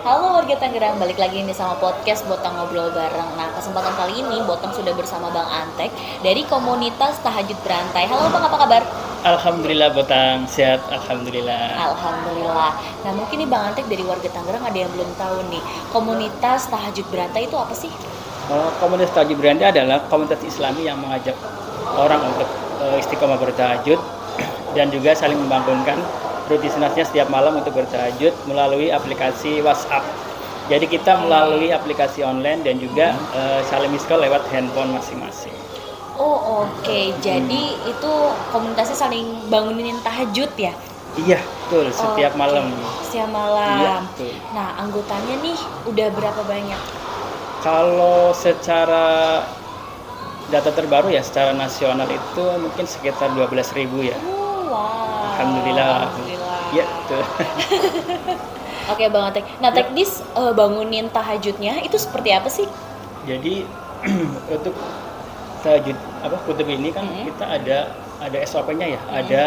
Halo warga Tangerang, balik lagi nih sama podcast Botang Ngobrol Bareng. Nah, kesempatan kali ini Botang sudah bersama Bang Antek dari komunitas Tahajud Berantai. Halo Bang, apa kabar? Alhamdulillah Botang, sehat Alhamdulillah. Alhamdulillah. Nah, mungkin nih Bang Antek dari warga Tangerang ada yang belum tahu nih, komunitas Tahajud Berantai itu apa sih? Komunitas Tahajud Berantai adalah komunitas Islami yang mengajak orang untuk istiqomah bertahajud dan juga saling membangunkan rutinitasnya setiap malam untuk bertahajud melalui aplikasi WhatsApp. Jadi kita melalui aplikasi online dan juga saling miss call lewat handphone masing-masing. Oh, oke. Jadi itu komunitasnya saling bangunin tahajud ya? Iya, betul. Setiap malam. Setiap malam. Iya, betul. Nah, anggotanya nih udah berapa banyak? Kalau secara data terbaru ya, secara nasional itu mungkin sekitar 12.000 ya. Wow. Alhamdulillah. Iya, betul. Oke Bang Antek. Nah, teknis bangunin tahajudnya itu seperti apa sih? Jadi untuk tahajud kutub ini kan kita ada SOP-nya ya, ada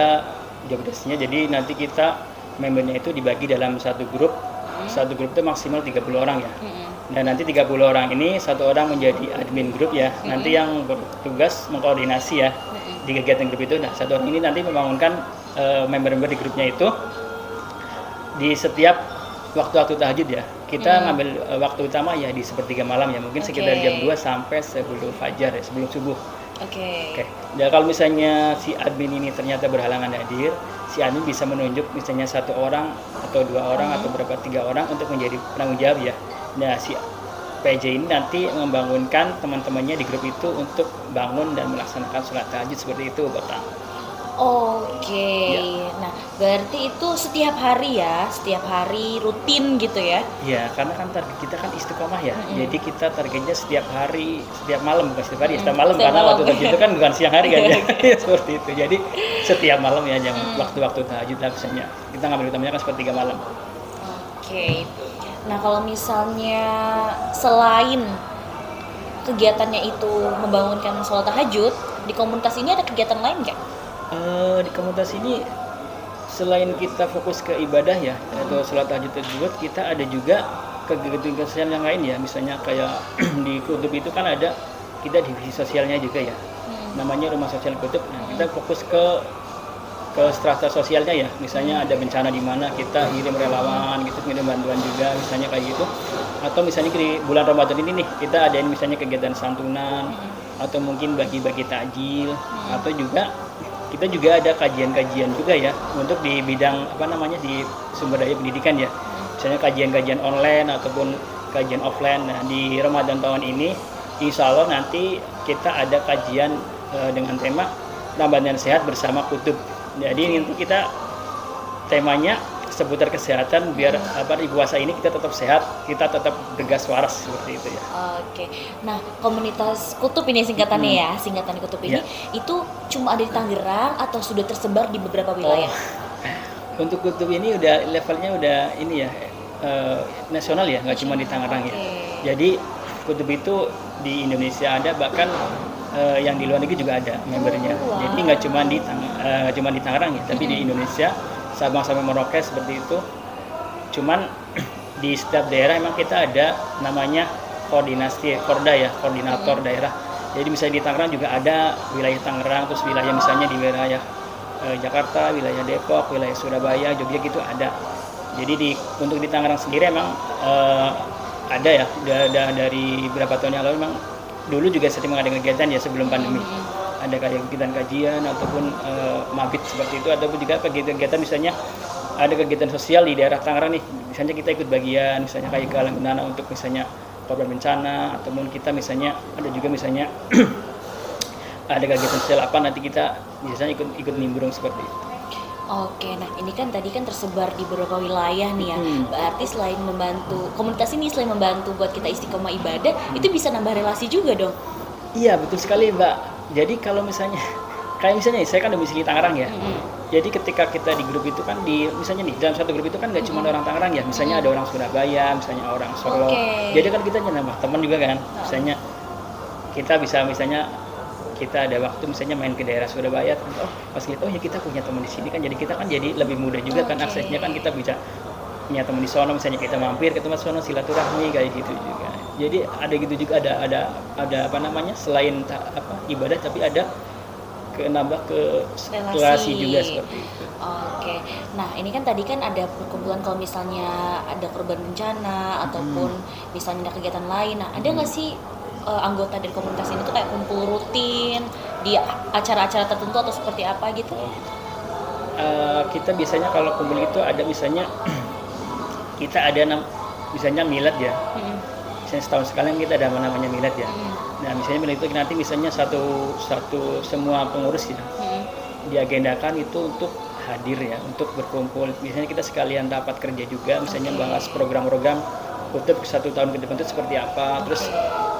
job desk-nya. Jadi nanti kita membernya itu dibagi dalam satu grup. Satu grup itu maksimal 30 orang ya. Dan nanti 30 orang ini satu orang menjadi admin grup ya. Nanti yang bertugas mengkoordinasi ya di kegiatan grup itu. Nah, satu orang ini nanti membangunkan member-member di grupnya itu di setiap waktu-waktu tahajud ya. Kita ngambil waktu utama ya di sepertiga malam ya, mungkin sekitar jam 2 sampai sebelum fajar ya, sebelum subuh. Oke. Nah, kalau misalnya si admin ini ternyata berhalangan hadir, si admin bisa menunjuk misalnya satu orang atau dua orang atau berapa 3 orang untuk menjadi penanggung jawab ya. Nah, si PJ ini nanti membangunkan teman-temannya di grup itu untuk bangun dan melaksanakan sholat tahajud seperti itu, Bapak. Oke. Ya. Nah, berarti itu setiap hari ya, setiap hari rutin gitu ya? Iya, karena kan target kita kan istiqomah ya. Jadi kita targetnya setiap hari, setiap malam, bukan setiap hari, setiap malam, karena waktu tahajud itu kan bukan siang hari kan ya. Seperti itu. Jadi setiap malam ya, jangan waktu-waktu tahajud lah misalnya. Kita ngambil utamanya kan sepertiga malam. Oke. Nah, kalau misalnya selain kegiatannya itu membangunkan sholat tahajud, di komunitas ini ada kegiatan lain nggak? Di komunitas ini selain kita fokus ke ibadah ya atau sholat tahajud tersebut, kita ada juga kegiatan sosial yang lain ya. Misalnya kayak di kutub itu kan ada kita divisi sosialnya juga ya, namanya rumah sosial kutub. Nah, kita fokus ke strata sosialnya ya. Misalnya ada bencana di mana kita kirim relawan gitu, kirim bantuan juga misalnya kayak gitu. Atau misalnya di bulan Ramadan ini nih kita adain misalnya kegiatan santunan atau mungkin bagi-bagi takjil atau juga kita juga ada kajian-kajian juga ya untuk di bidang di sumber daya pendidikan ya. Misalnya kajian-kajian online ataupun kajian offline. Nah, di Ramadan tahun ini insya Allah nanti kita ada kajian dengan tema Ramadan sehat bersama kutub. Jadi nanti kita temanya seputar kesehatan biar di puasa ini kita tetap sehat, kita tetap bergas waras seperti itu ya. Oke. Nah, komunitas kutub ini singkatannya ya, singkatan kutub ini itu cuma ada di Tangerang atau sudah tersebar di beberapa wilayah? Untuk kutub ini udah levelnya udah ini ya nasional ya, nggak cuma di Tangerang ya. Jadi kutub itu di Indonesia ada, bahkan yang di luar negeri juga ada membernya. Jadi nggak cuma di Tangerang ya, tapi di Indonesia Sabang sampai Merauke seperti itu. Cuman di setiap daerah emang kita ada namanya koordinasi Korda ya, koordinator daerah. Jadi misalnya di Tangerang juga ada wilayah Tangerang, terus wilayah misalnya di wilayah Jakarta, wilayah Depok, wilayah Surabaya, Jogja gitu ada. Jadi untuk di Tangerang sendiri emang ada ya, dari beberapa tahun yang lalu memang dulu juga sering mengadakan kegiatan ya sebelum pandemi. Ada kayak kegiatan kajian ataupun mabit seperti itu, ataupun juga kegiatan misalnya ada kegiatan sosial di daerah Tangerang nih, misalnya kita ikut bagian misalnya kayak galang dana untuk misalnya korban bencana, ataupun kita misalnya ada juga misalnya ada kegiatan sosial apa nanti kita biasanya ikut nimbrung seperti itu. Oke, nah ini kan tadi kan tersebar di beberapa wilayah nih ya. Berarti selain membantu komunitas ini, selain membantu buat kita istiqomah ibadah, itu bisa nambah relasi juga dong. Iya, betul sekali Mbak. Jadi kalau misalnya kayak misalnya saya kan domisili Tangerang ya. Jadi ketika kita di grup itu kan misalnya nih dalam satu grup itu kan nggak cuma orang Tangerang ya. Misalnya ada orang Surabaya, misalnya orang Solo. Jadi kan kita nambah teman juga kan. Misalnya kita bisa misalnya kita ada waktu misalnya main ke daerah Surabaya, pas gitu ya kita punya teman di sini kan, jadi kita kan jadi lebih mudah juga kan aksesnya kan, kita bisa punya teman di sono, misalnya kita mampir ke tempat sono silaturahmi kayak gitu juga. Jadi ada gitu juga, ada apa namanya, selain ibadah tapi ada nambah ke relasi juga seperti itu. Oke. Nah, ini kan tadi kan ada perkumpulan kalau misalnya ada korban bencana ataupun misalnya ada kegiatan lain. Nah, ada nggak sih anggota dari komunitas ini tuh kayak kumpul rutin di acara-acara tertentu atau seperti apa gitu? Kita biasanya kalau kumpul itu ada misalnya kita ada misalnya milad ya. Misalnya setahun sekali kita ada namanya milad ya. Nah, misalnya milad itu nanti misalnya satu semua pengurus ya diagendakan itu untuk hadir ya, untuk berkumpul. Biasanya kita sekalian dapat kerja juga, misalnya bahas program-program kutub 1 tahun ke depan itu seperti apa, terus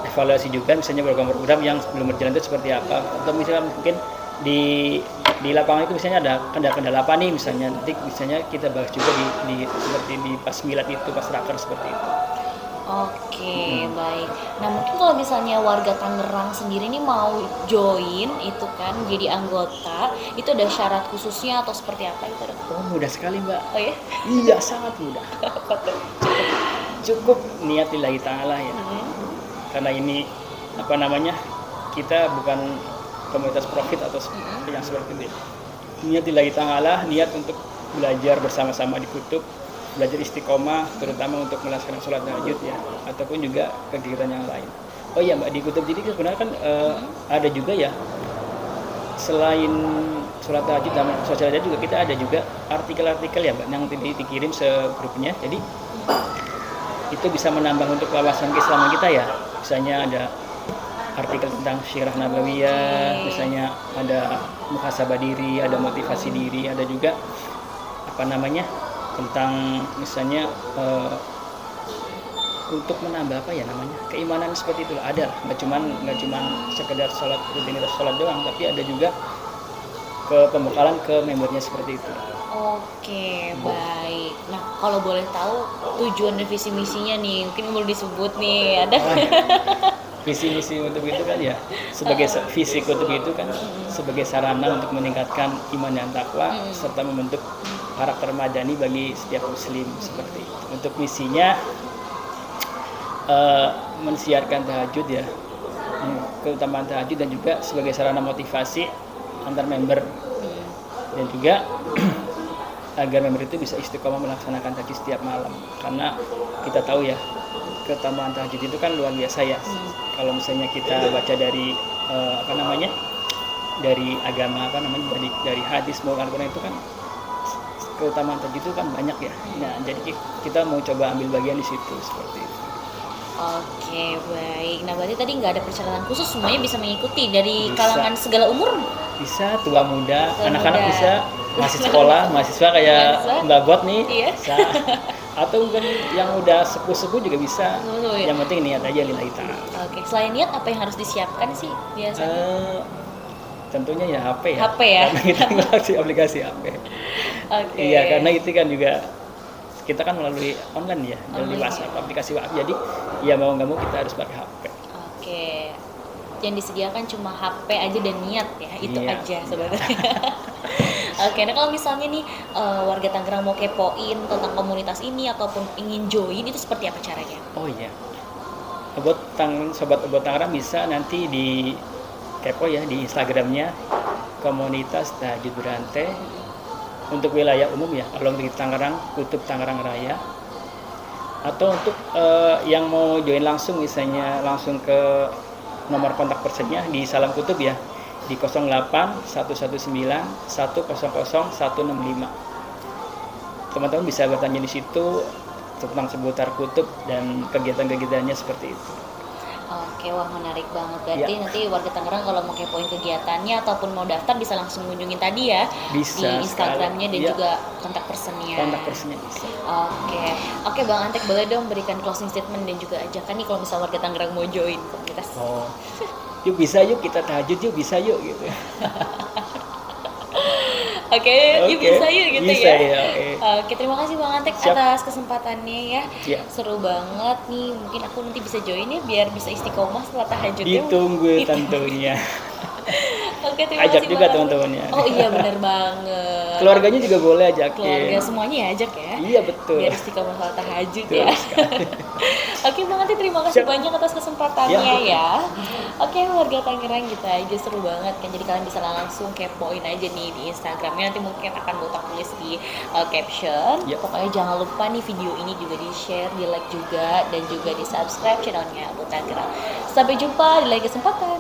evaluasi juga misalnya program-program yang belum berjalan itu seperti apa, atau misalnya mungkin di lapangan itu misalnya ada kendala-kendala apa nih, misalnya nanti misalnya kita bahas juga di seperti di pas milad itu, pas raker seperti itu. Oke, baik. Nah, mungkin kalau misalnya warga Tangerang sendiri nih mau join itu kan jadi anggota, itu ada syarat khususnya atau seperti apa itu? Oh, mudah sekali, Mbak. Oh ya? Iya, sangat mudah. Cukup niat lillahi ta'ala ya. Karena ini apa namanya, kita bukan komunitas profit atau yang seperti itu. Niat lillahi ta'ala, niat untuk belajar bersama-sama di kutub, belajar istiqomah, terutama untuk melaksanakan sholat tahajud ya, ataupun juga kegiatan yang lain. Oh iya Mbak, di kutub jadi sebenarnya kan ada juga ya, selain sholat tahajud dan sosial media juga kita ada juga artikel-artikel ya Mbak, yang dikirim segrupnya. Jadi itu bisa menambah untuk wawasan keislaman kita ya. Misalnya ada artikel tentang syirah nabawiyah, misalnya ada muhasabah diri, ada motivasi diri, ada juga apa namanya, tentang misalnya untuk menambah apa ya namanya, keimanan seperti itu ada. Nggak cuman sekedar sholat, rutinitas sholat doang, tapi ada juga ke pembekalan ke membernya seperti itu. Oke, baik. Nah, kalau boleh tahu tujuan dan visi misinya nih, mungkin boleh disebut nih, ada? Visi misi kutub itu kan ya, sebagai visi kutub itu kan sebagai sarana untuk meningkatkan iman dan takwa serta membentuk karakter madani bagi setiap muslim seperti itu. Untuk misinya mensiarkan tahajud ya, keutamaan tahajud, dan juga sebagai sarana motivasi antar member, dan juga agar member itu bisa istiqomah melaksanakan tahajud setiap malam. Karena kita tahu ya, keutamaan tahajud itu kan luar biasa ya. Kalau misalnya kita baca dari dari agama dari hadis maupun Al-Quran itu kan keutamaan tahajud itu kan banyak ya. Nah, jadi kita mau coba ambil bagian di situ seperti itu. Oke, baik. Nah, berarti tadi nggak ada persyaratan khusus, semuanya bisa mengikuti dari kalangan segala umur? Bisa, tua muda, anak-anak bisa, masih sekolah, mahasiswa kayak Mbak Bot nih, bisa. Atau mungkin yang udah sepuh-sepuh juga bisa. Yang penting niat aja lillahi ta'ala. Oke, selain niat apa yang harus disiapkan sih biasanya? Tentunya ya HP ya. HP ya. Karena kita ngelaksi aplikasi HP. Oke. Iya, karena itu kan juga kita kan melalui online ya, melalui WhatsApp, aplikasi WhatsApp. Jadi ya mau nggak mau kita harus pakai HP. Oke. Yang disediakan cuma HP aja dan niat ya, itu aja sebenarnya. Oke, nah kalau misalnya nih warga Tangerang mau kepoin tentang komunitas ini ataupun ingin join, itu seperti apa caranya? Oh iya, sobat Obot Tangerang bisa nanti di kepo ya di Instagramnya komunitas Tahajud Berantai untuk wilayah umum ya. Kalau untuk Tangerang, Kutub Tangerang Raya. Atau untuk yang mau join langsung, misalnya langsung ke nomor kontak personnya di Salam Kutub ya, di 08 119 100 165. Teman-teman bisa bertanya di situ tentang seputar kutub dan kegiatan-kegiatannya seperti itu. Oke, wah menarik banget. Berarti nanti warga Tangerang kalau mau kepoin kegiatannya ataupun mau daftar bisa langsung mengunjungin tadi ya, bisa, di Instagramnya dan juga kontak personnya. Kontak personnya bisa. Oke Bang Antek, boleh dong berikan closing statement dan juga ajakan nih kalau misalnya warga Tangerang mau join komunitas. Yuk bisa, yuk kita tahajud, yuk bisa yuk gitu. Oke, yuk bisa yuk gitu bisa, ya. Oke, terima kasih Bang Antek atas kesempatannya ya. Seru banget nih, mungkin aku nanti bisa join ya biar bisa istiqomah setelah tahajud. Ditunggu tentunya. Oke, terima Ajak kasih juga banget. teman-temannya. Oh iya, bener banget. Keluarganya juga boleh ajakin. Keluarga semuanya ya ajak ya. Iya betul. Biar istiqomah salat tahajud Betul ya. sekali. Oke Bang Ati, terima kasih Siap. banyak atas kesempatannya Ya. ya. Oke warga Tangerang gitu aja, seru banget kan. Jadi kalian bisa langsung kepoin aja nih di Instagramnya, nanti mungkin akan Botak tulis di caption. Ya. Pokoknya jangan lupa nih video ini juga di share, di like juga, dan juga di subscribe channelnya Botak Tangerang. Sampai jumpa di lain kesempatan.